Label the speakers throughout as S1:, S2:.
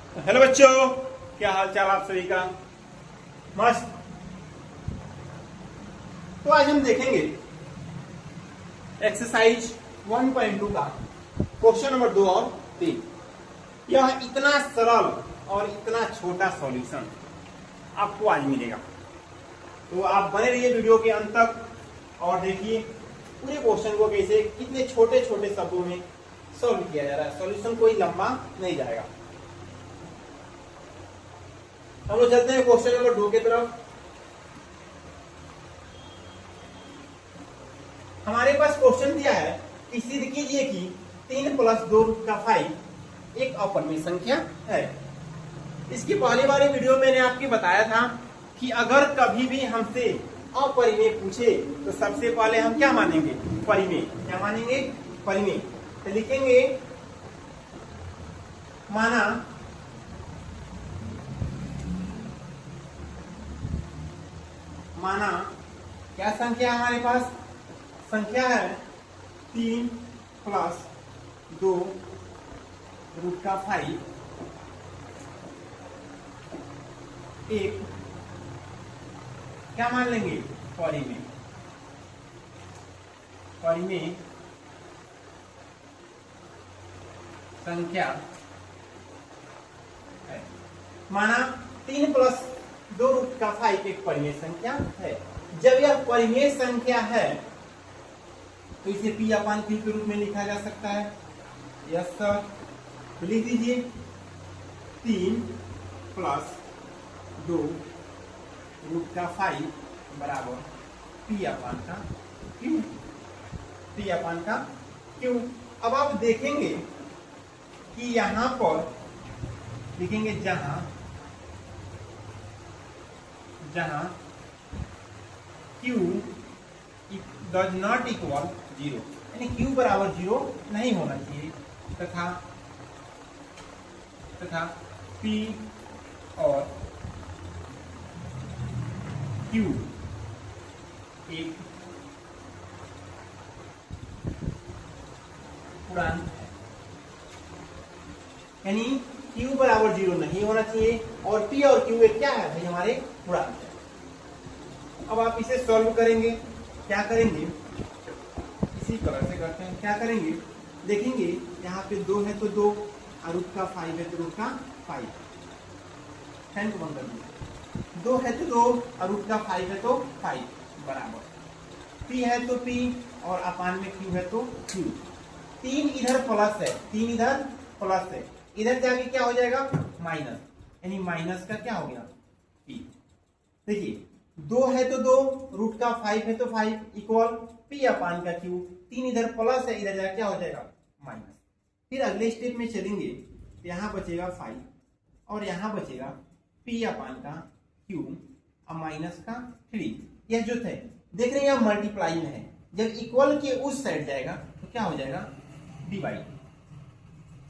S1: Hello बच्चों, क्या हाल चाल आप सभी का। मस्त। तो आज हम देखेंगे एक्सरसाइज 1.2 का क्वेश्चन नंबर 2 और 3। यह इतना सरल और इतना छोटा सॉल्यूशन आपको आज मिलेगा, तो आप बने रहिए वीडियो के अंत तक और देखिए पूरे क्वेश्चन को कैसे कितने छोटे छोटे शब्दों में सॉल्व किया जा रहा है। सॉल्यूशन कोई लंबा नहीं जाएगा। हम लोग चलते हैं क्वेश्चन नंबर 2 की तरफ। हमारे पास क्वेश्चन दिया है कि सिद्ध कीजिए कि 3 + 2 का 5 एक अपरिमेय संख्या है। इसकी पहले वाले वीडियो में मैंने आपको बताया था कि अगर कभी भी हमसे अपरिमेय पूछे तो सबसे पहले हम क्या मानेंगे? परिमेय। क्या मानेंगे? परिमेय। तो लिखेंगे माना क्या संख्या हमारे पास? संख्या है 3 + 2 √ 5 एक क्या मान लेंगे? परिमेय। परिमेय संख्या है। माना 3 + 2 √ 5 एक परिमेय संख्या है। जब यह परिमेय संख्या है तो इसे P/Q के रूप में लिखा जा सकता है। Yes sir. तो लिख दीजिए 3 + 2 √ 5 बराबर P/Q। P/Q। अब आप देखेंगे कि यहां पर लिखेंगे जहां Q डज नॉट इक्वल 0, यानी Q बराबर 0 नहीं होना चाहिए, तथा P और Q एक पूर्णांक है, यानी Q बराबर 0 नहीं होना चाहिए और P और Q एक क्या है भाई? हमारे पूर्णांक है। अब आप इसे सॉल्व करेंगे। क्या करेंगे? इसी तरह से करते हैं। क्या करेंगे? देखेंगे यहाँ पे 2 है तो 2 और √5 है तो √5। फैन को बंद कर दीजिए। 2 है तो 2 और √5 है तो 5 बराबर P है तो P और अपान में Q है तो Q। 3 इधर प्लस है, 3 इधर प्लस है, इधर जाके क्या हो जाएगा? माइनस, यानी माइनस का क्या हो गया? P। देखिए 2 है तो 2 √5 है तो 5 इक्वल P/Q। 3 इधर प्लस है, इधर जाके क्या हो जाएगा? माइनस। फिर अगले स्टेप में चलेंगे, यहाँ बचेगा 5 और यहाँ बचेगा P/Q और माइनस का 3। यह जो थे देख रहे हैं यह मल्टीप्लाई में है, जब इक्वल के उस साइड जाएगा तो क्या हो जाएगा? डिवाइड।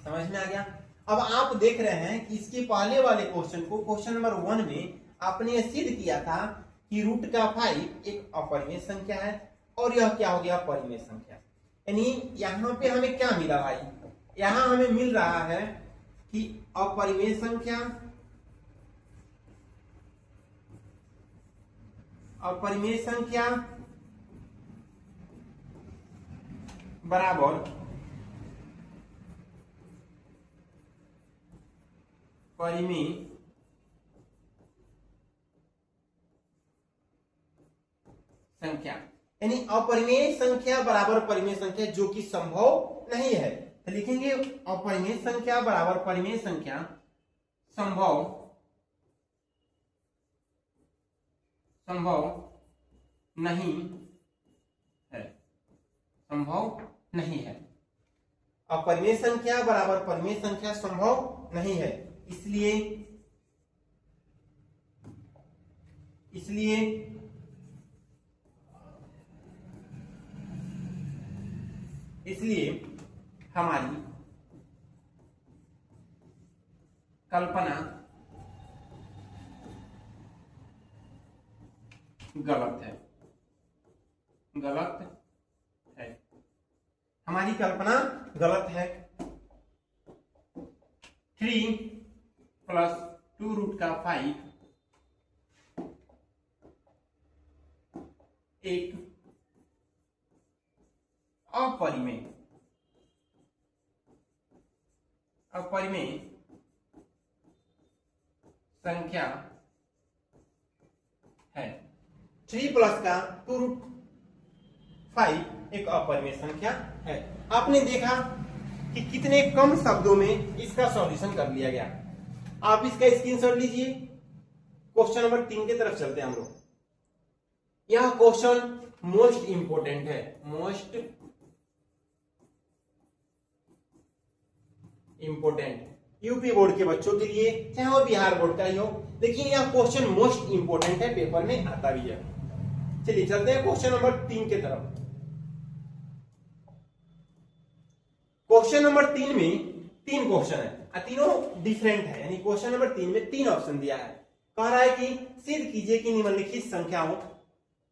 S1: समझ में आ गया? अब आप देख रहे हैं कि इसके पहले वाले क्वेश्चन को, क्वेश्चन नंबर 1 में आपने यह सिद्ध किया था कि √5 एक अपरिमेय संख्या है और यह क्या हो गया? परिमेय संख्या। यानी यहाँ पे हमें क्या मिला भाई? यहाँ हमें मिल रहा है कि अपरिमेय संख्या बराबर परिमेय संख्या, यानी अपरिमेय संख्या बराबर परिमेय संख्या जो कि संभव नहीं है। तो लिखेंगे अपरिमेय संख्या बराबर परिमेय संख्या संभव नहीं है। संभव नहीं है। अपरिमेय संख्या बराबर परिमेय संख्या संभव नहीं है। इसलिए हमारी कल्पना गलत है। हमारी कल्पना गलत है। 3 प्लस 2√5 एक अपरिमेय संख्या है। 3 प्लस का 2√5 एक अपरिमेय संख्या है। आपने देखा कि कितने कम शब्दों में इसका सॉल्यूशन कर लिया गया। आप इसका स्क्रीनशॉट लीजिए। क्वेश्चन नंबर 3 की तरफ चलते हैं हम लोग। यह क्वेश्चन मोस्ट इंपोर्टेंट है, मोस्ट इंपोर्टेंट यूपी बोर्ड के बच्चों के लिए, चाहे वो बिहार बोर्ड का ही हो, लेकिन यह क्वेश्चन मोस्ट इंपोर्टेंट है, पेपर में आता भी है। चलिए चलते हैं क्वेश्चन नंबर 3 की तरफ। क्वेश्चन नंबर 3 में 3 क्वेश्चन है, तीनों डिफरेंट है, यानी क्वेश्चन नंबर 3 में 3 ऑप्शन दिया है। कह रहा है कि सिद्ध कीजिए कि निम्नलिखित संख्याओं,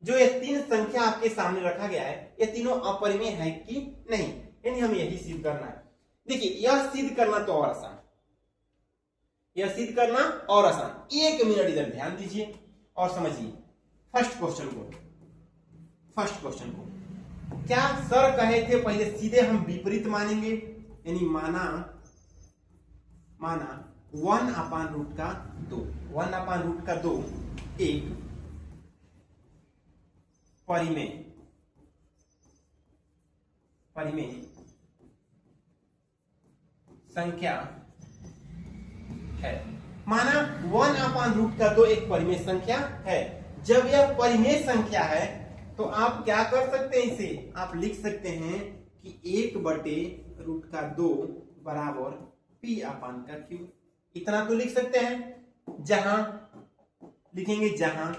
S1: जो ये 3 संख्या आपके सामने रखा गया है, ये तीनों अपरिमेय है कि नहीं, यानी हमें यही सिद्ध करना है। देखिए यह सिद्ध करना तो और आसान, यह सिद्ध करना और आसान। 1 मिनट इधर ध्यान दीजिए और समझिए फर्स्ट क्वेश्चन को। क्या सर कहे थे पहले सीधे हम विपरीत मानेंगे, यानी माना 1/√2 1/√2 एक परिमेय संख्या है। माना 1/√2 एक परिमेय संख्या है। जब यह परिमेय संख्या है तो आप क्या कर सकते हैं, इसे आप लिख सकते हैं कि 1/√2 बराबर p/q। इतना तो लिख सकते हैं। जहां लिखेंगे जहां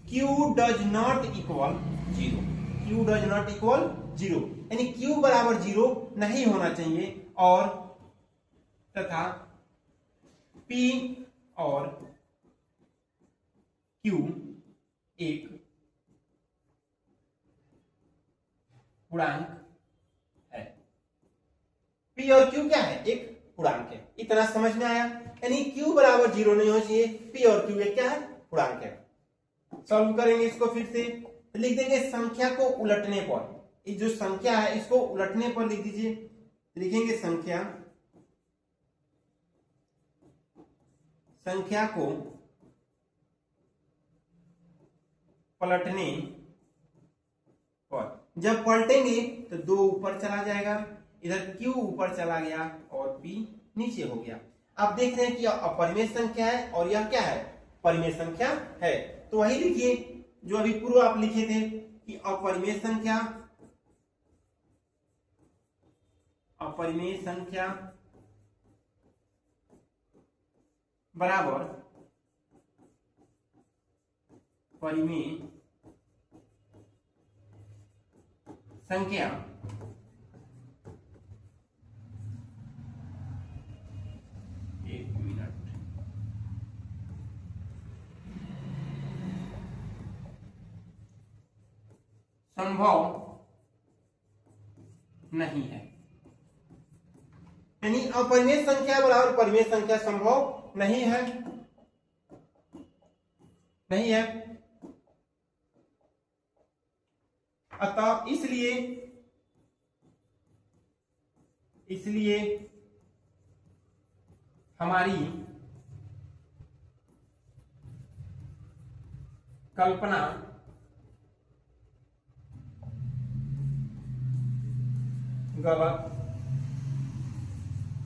S1: q डज नॉट इक्वल 0, यानी q बराबर 0 नहीं होना चाहिए, और तथा p और q एक पूर्णांक है। p और q क्या है, एक पूर्णांक है। इतना समझ में आया, यानी q बराबर 0 नहीं होना चाहिए, p और q एक क्या है, पूर्णांक है। सॉल्व करेंगे इसको फिर से, लिख देंगे संख्या को उलटने पर, ये जो संख्या है इसको उलटने पर लिख दीजिए। लिखेंगे संख्या को पलटने पर, जब पलटेंगे तो 2 ऊपर चला जाएगा, इधर q ऊपर चला गया और p नीचे हो गया। आप देख रहे हैं कि यह अपरिमेय संख्या है और यह क्या है, परिमेय संख्या है। तो वही लिखिए जो अभी पूर्व आप लिखे थे कि अपरिमेय संख्या बराबर परिमेय संख्या। एक मिनट, संभव नहीं है, यानी अपरिमेय संख्या बराबर परिमेय संख्या संभव नहीं है। अतः इसलिए हमारी कल्पना गलत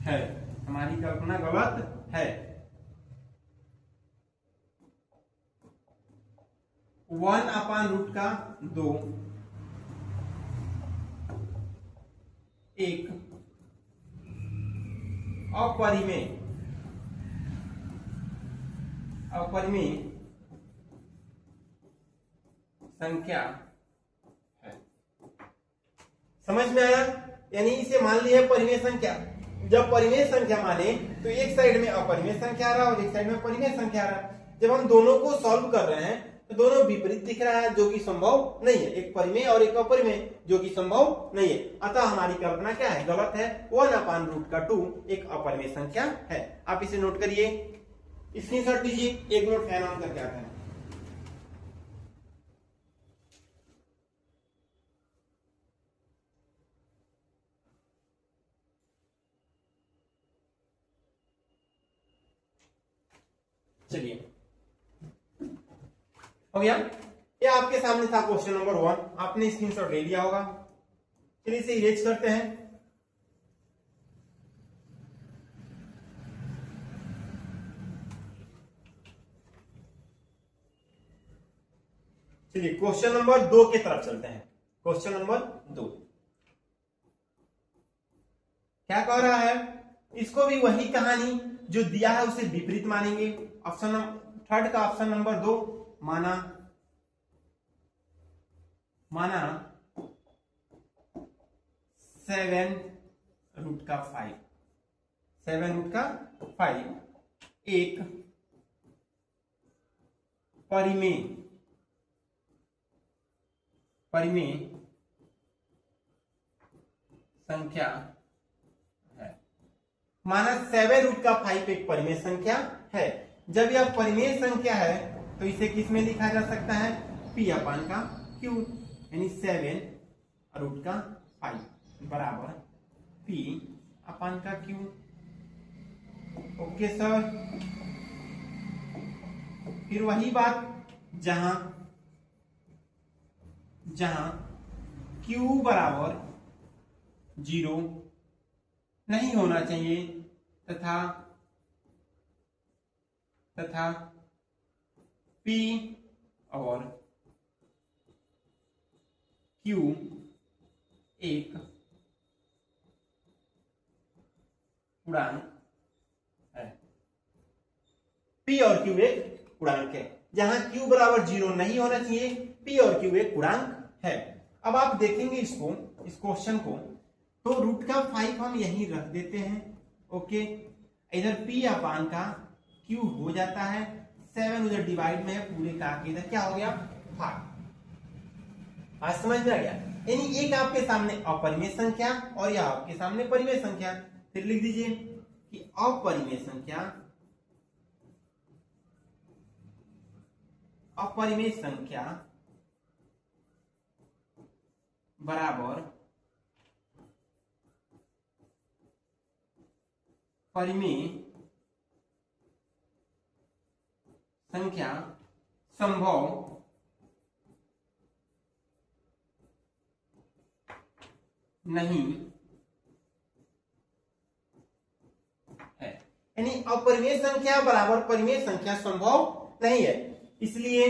S1: है, हमारी कल्पना गलत है। 1/√2 एक अपरिमेय संख्या है। समझ में आया, यानी इसे मान लिया परिमेय संख्या। जब परिमेय संख्या माने तो एक साइड में अपरिमेय संख्या आ रहा है और एक साइड में परिमेय संख्या आ रहा है। जब हम दोनों को सॉल्व कर रहे हैं तो दोनों विपरीत दिख रहा है, जो कि संभव नहीं है। एक परिमेय और एक अपरिमेय, जो कि संभव नहीं है। अतः हमारी कल्पना क्या है, गलत है। 1/√2 एक अपरिमेय संख्या है। आप इसे नोट करिए, स्क्रीनशॉट लीजिए। एक मिनट फैन ऑन करके आते हैं। चलिए, हो गया। ये आपके सामने था क्वेश्चन नंबर 1, आपने स्क्रीनशॉट ले लिया होगा। चलिए इसे इरेज करते हैं। चलिए क्वेश्चन नंबर 2 की तरफ चलते हैं। क्वेश्चन नंबर 2 क्या कह रहा है, इसको भी वही कहानी जो दिया है उसे विपरीत मानेंगे। ऑप्शन थर्ड का ऑप्शन नंबर 2, माना 7√5 एक परिमेय संख्या है। माना 7√5 एक परिमेय संख्या है। जब यह परिमेय संख्या है तो इसे किस में लिखा जा सकता है, P/Q, यानी 7√5 बराबर P/Q। Okay sir. फिर वही बात जहां Q बराबर 0 नहीं होना चाहिए तथा P और Q एक पूर्णांक है। P और Q एक पूर्णांक है। जहां Q बराबर 0 नहीं होना चाहिए, P और Q एक पूर्णांक है। अब आप देखेंगे इस क्वेश्चन को, तो √5 हम यहीं रख देते हैं। ओके, इधर P/Q हो जाता है, 7 उधर डिवाइड में है, पूरे का इधर क्या हो गया, 5। आज समझ में आ गया। यानी एक आपके सामने अपरिमेय संख्या और यह आपके सामने परिमेय संख्या। फिर लिख दीजिए कि अपरिमेय संख्या बराबर परिमेय संख्या संभव नहीं है। यानी अपरिमेय संख्या बराबर परिमेय संख्या संभव नहीं है। इसलिए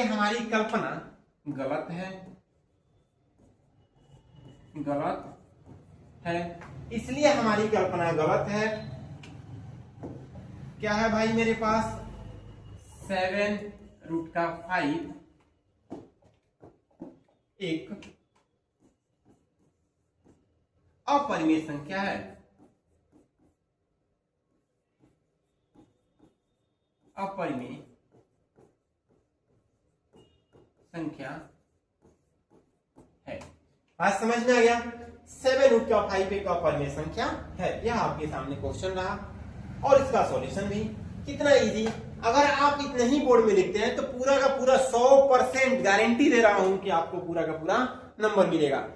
S1: हमारी कल्पना गलत है। इसलिए हमारी कल्पना गलत है। क्या है भाई मेरे पास, 7√5 एक अपरिमेय संख्या है। अपरिमेय संख्या है। आज समझ में आ गया। 7√5 एक अपरिमेय संख्या है। यह आपके सामने क्वेश्चन रहा और इसका सॉल्यूशन भी कितना इजी। अगर आप इतने ही बोर्ड में लिखते हैं तो पूरा का पूरा 100% गारंटी दे रहा हूं कि आपको पूरा का पूरा नंबर मिलेगा।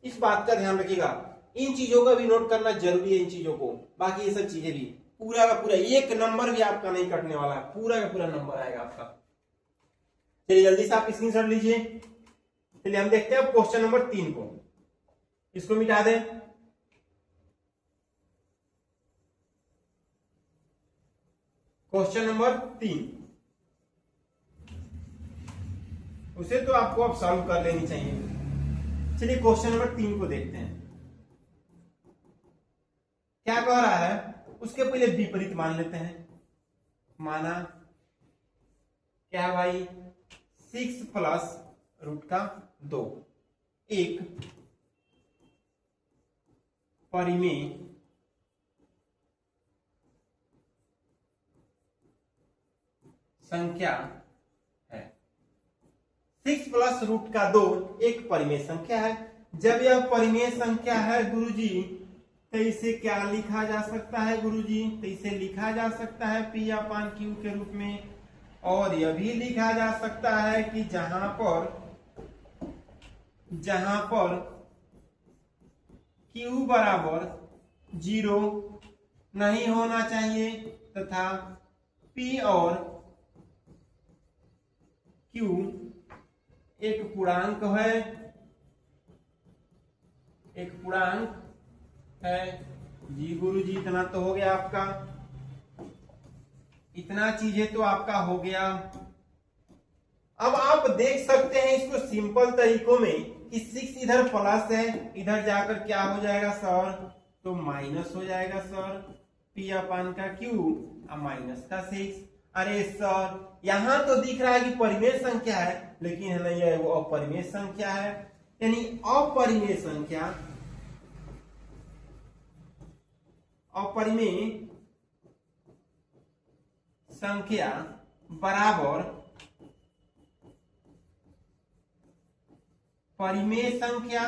S1: इस बात का ध्यान रखिएगा, इन चीजों का भी नोट करना जरूरी है, इन चीजों को। बाकी ये सब चीजें भी पूरा का पूरा एक नंबर भी आपका नहीं कटने वाला है, पूरा का पूरा नंबर आएगा आपका। चलिए जल्दी से आप स्क्रीनशॉट लीजिए। चलिए हम देखते हैं क्वेश्चन नंबर 3 को। इसको मिटा दें। क्वेश्चन नंबर 3 उसे तो आपको अब सॉल्व कर लेनी चाहिए। चलिए क्वेश्चन नंबर 3 को देखते हैं। क्या कह रहा है, उसके पहले विपरीत मान लेते हैं। माना क्या भाई, 6 + √2 एक परिमेय संख्या है। 6 प्लस रूट का 2 एक परिमेय संख्या है। जब यह परिमेय संख्या है गुरुजी, तो इसे क्या लिखा जा सकता है गुरुजी? तो इसे लिखा जा सकता है P अपान Q के रूप में। और यह भी लिखा जा सकता है कि जहां पर Q बराबर 0 नहीं होना चाहिए तथा P और Q एक पूर्णांक है जी गुरुजी। इतना तो हो गया आपका, इतना चीजें तो आपका हो गया। अब आप देख सकते हैं इसको सिंपल तरीकों में कि 6 इधर प्लस है, इधर जाकर क्या हो जाएगा सर? तो माइनस हो जाएगा सर। P अपान का Q और माइनस का 6। अरे सर यहां तो दिख रहा है कि परिमेय संख्या है, लेकिन है नहीं है, वो अपरिमेय संख्या है। यानी अपरिमेय संख्या बराबर परिमेय संख्या।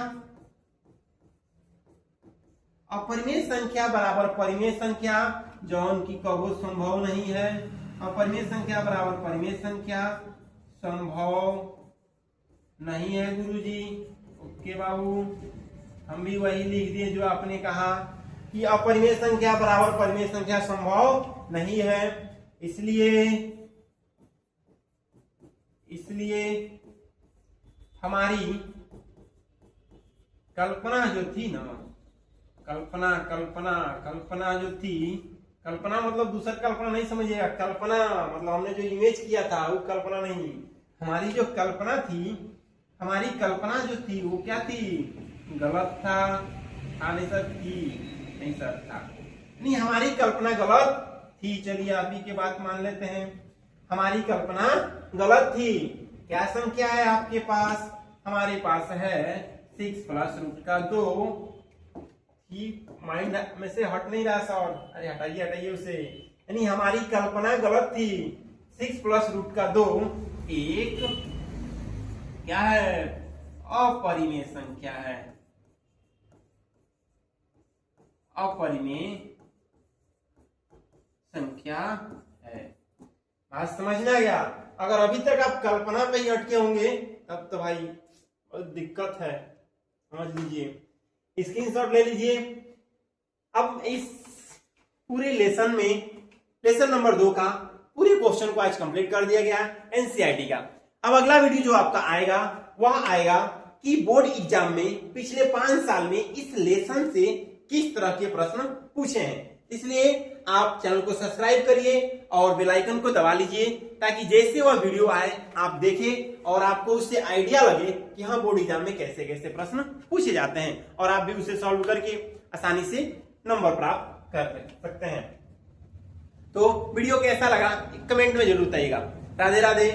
S1: अपरिमेय संख्या बराबर परिमेय संख्या, जौन की कबो संभव नहीं है। अपरिमेय संख्या बराबर परिमेय संख्या संभव नहीं है गुरुजी। ओके बाबू, हम भी वही लिख दिए जो आपने कहा कि अपरिमेय संख्या बराबर परिमेय संख्या संभव नहीं है। इसलिए हमारी कल्पना जो थी ना, कल्पना जो थी, कल्पना मतलब दूसरा कल्पना नहीं समझिएगा। कल्पना मतलब हमने जो इमेज किया था वो कल्पना नहीं। हमारी जो कल्पना थी, हमारी कल्पना जो थी वो क्या थी? गलत था। नहीं सर थी, नहीं सर था नहीं, हमारी कल्पना गलत थी। चलिए आप ही के बात मान लेते हैं, हमारी कल्पना गलत थी। क्या संख्या है आपके पास? हमारे पास है 6 प्लस रूट का 2। माइंड में से हट नहीं रहा सर, अरे हटाइए उसे। यानी हमारी कल्पना गलत थी। 6 प्लस रूट का 2 एक क्या है? अपरिमेय संख्या है। अपरिमेय संख्या है। बात समझ में आ गया? अगर अभी तक आप कल्पना पे ही अटके होंगे तब तो भाई बहुत दिक्कत है, समझ लीजिए। स्क्रीनशॉट ले लीजिए। अब इस पूरे लेसन में, लेसन नंबर 2 का पूरे क्वेश्चन को आज कंप्लीट कर दिया गया एनसीईआरटी का। अब अगला वीडियो जो आपका आएगा वह आएगा कि बोर्ड एग्जाम में पिछले 5 साल में इस लेसन से किस तरह के प्रश्न पूछे हैं। इसलिए आप चैनल को सब्सक्राइब करिए और बेल आइकन को दबा लीजिए, ताकि जैसे वह वीडियो आए आप देखें और आपको उससे आइडिया लगे कि हाँ बोर्ड एग्जाम में कैसे कैसे प्रश्न पूछे जाते हैं, और आप भी उसे सॉल्व करके आसानी से नंबर प्राप्त कर सकते हैं। तो वीडियो कैसा लगा कमेंट में जरूर बताइएगा। राधे राधे।